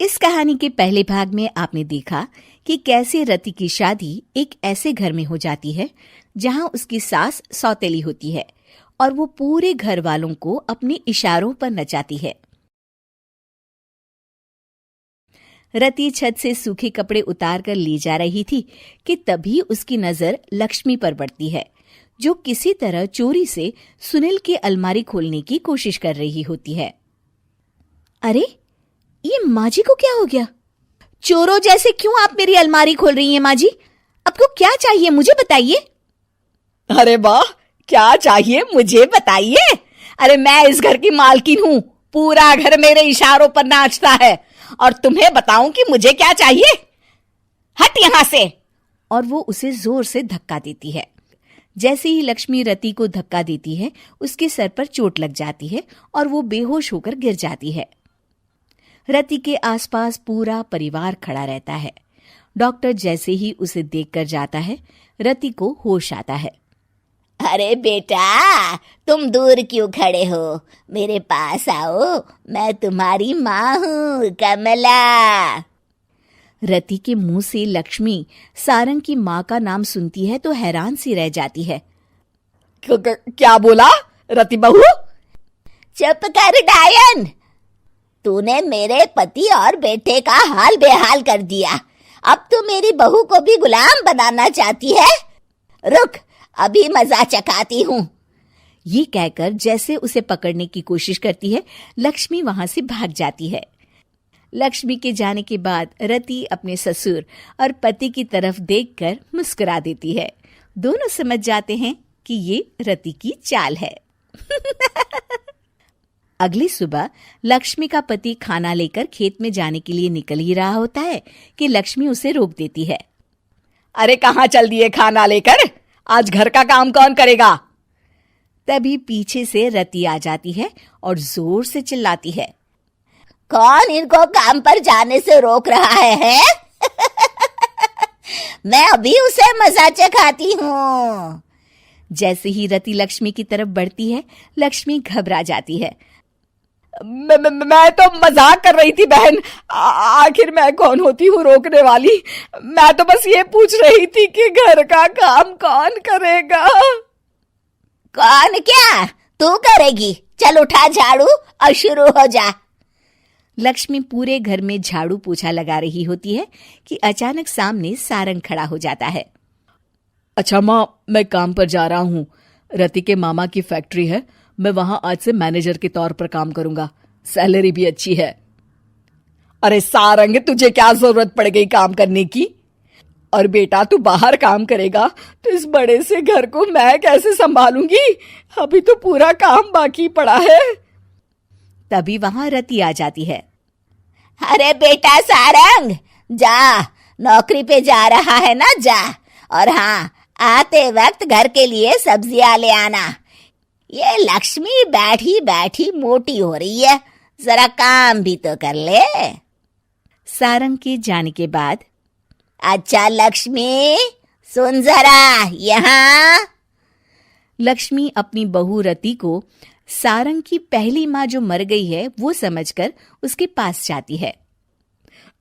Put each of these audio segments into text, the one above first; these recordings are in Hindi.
इस कहानी के पहले भाग में आपने देखा कि कैसे रति की शादी एक ऐसे घर में हो जाती है जहां उसकी सास सौतेली होती है और वो पूरे घर वालों को अपने इशारों पर नचाती है। रति छत से सूखे कपड़े उतार कर ले जा रही थी कि तभी उसकी नजर लक्ष्मी पर पड़ती है, जो किसी तरह चोरी से सुनील के अलमारी खोलने की कोशिश कर रही होती है। अरे, ये माँ जी को क्या हो गया? चोरों जैसे क्यों आप मेरी अलमारी खोल रही हैं माँ जी? आपको क्या चाहिए मुझे बताइए। अरे वाह, क्या चाहिए मुझे बताइए। अरे मैं इस घर की मालकिन हूँ, पूरा घर मेरे इशारों पर नाचता है और तुम्हें बताऊं कि मुझे क्या चाहिए? हट यहाँ से। और वो उसे जोर से धक्का देती है। जैसे ही लक्ष्मी रति को धक्का देती है, उसके सर पर चोट लग जाती है और वो बेहोश होकर गिर जाती है। रति के आसपास पूरा परिवार खड़ा रहता है। डॉक्टर जैसे ही उसे देखकर जाता है, रति को होश आता है। अरे बेटा, तुम दूर क्यों खड़े हो? मेरे पास आओ, मैं तुम्हारी माँ हूँ, कमला। रति के मुंह से लक्ष्मी सारंग की माँ का नाम सुनती है तो हैरान सी रह जाती है। क्या बोला रति बहू? चुप कर डायन, तूने मेरे पति और बेटे का हाल बेहाल कर दिया। अब तू मेरी बहू को भी गुलाम बनाना चाहती है? रुक, अभी मजा चखाती हूँ। ये कहकर जैसे उसे पकड़ने की कोशिश करती है, लक्ष्मी वहां से भाग जाती है। लक्ष्मी के जाने के बाद रति अपने ससुर और पति की तरफ देखकर मुस्कुरा देती है। दोनों समझ जाते हैं कि ये रति की चाल है। अगली सुबह लक्ष्मी का पति खाना लेकर खेत में जाने के लिए निकल ही रहा होता है कि लक्ष्मी उसे रोक देती है। अरे कहाँ चल दिए खाना लेकर? आज घर का काम कौन करेगा? तभी पीछे से रति आ जाती है और जोर से चिल्लाती है। कौन इनको काम पर जाने से रोक रहा है? मैं अभी उसे मजा चखाती हूँ। जैसे ही रति लक्ष्मी की तरफ बढ़ती है, लक्ष्मी घबरा जाती है। मैं तो मजाक कर रही थी बहन। आखिर मैं कौन होती हूँ रोकने वाली? मैं तो बस ये पूछ रही थी कि घर का काम कौन करेगा? कौन क्या? तू करेगी। चल उठा झाड़ू और शुरू हो जा। लक्ष्मी पूरे घर में झाड़ू पोछा लगा रही होती है कि अचानक सामने सारंग खड़ा हो जाता है। अच्छा माँ, मैं काम पर जा रहा हूँ। रति के मामा की फैक्ट्री है, मैं वहां आज से मैनेजर के तौर पर काम करूंगा। सैलरी भी अच्छी है। अरे सारंग, तुझे क्या जरूरत पड़ गई काम करने की? और बेटा, तू बाहर काम करेगा तो इस बड़े से घर को मैं कैसे संभालूंगी? अभी तो पूरा काम बाकी पड़ा है। तभी वहां रति आ जाती है। अरे बेटा सारंग, जा, नौकरी पे जा रहा है ना, जा। और हाँ, आते वक्त घर के लिए सब्जियां ले आना। ये लक्ष्मी बैठी बैठी मोटी हो रही है, जरा काम भी तो कर ले। सारंग के जाने के बाद, अच्छा लक्ष्मी, सुन जरा यहाँ। लक्ष्मी अपनी बहू रति को सारंग की पहली माँ जो मर गई है वो समझकर उसके पास जाती है।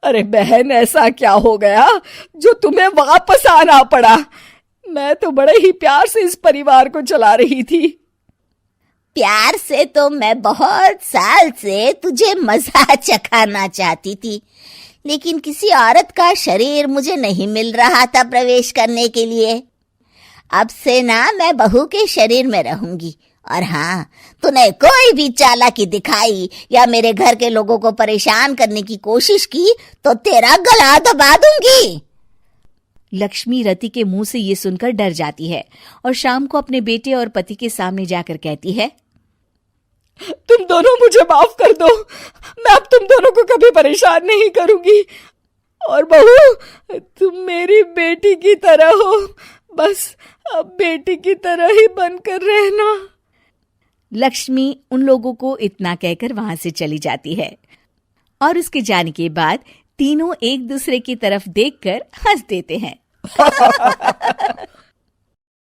अरे बहन, ऐसा क्या हो गया जो तुम्हें वापस आना पड़ा? मैं तो बड़े ही प्यार से इस परिवार को चला रही थी। प्यार से तो मैं बहुत साल से तुझे मजा चखाना चाहती थी, लेकिन किसी औरत का शरीर मुझे नहीं मिल रहा था प्रवेश करने के लिए। अब से ना मैं बहू के शरीर में रहूंगी। और हाँ, तूने कोई भी चालाकी दिखाई या मेरे घर के लोगों को परेशान करने की कोशिश की तो तेरा गला दबा दूंगी। लक्ष्मी रति के मुंह से ये सुनकर डर जाती है और शाम को अपने बेटे और पति के सामने जाकर कहती है, तुम दोनों मुझे माफ कर दो। मैं अब तुम दोनों को कभी परेशान नहीं करूंगी। और बहू, तुम मेरी बेटी की तरह हो, बस अब बेटी की तरह ही बनकर रहना। लक्ष्मी उन लोगों को इतना कहकर वहां से चली जाती है और उसके जाने के बाद तीनों एक दूसरे की तरफ देखकर हंस देते हैं।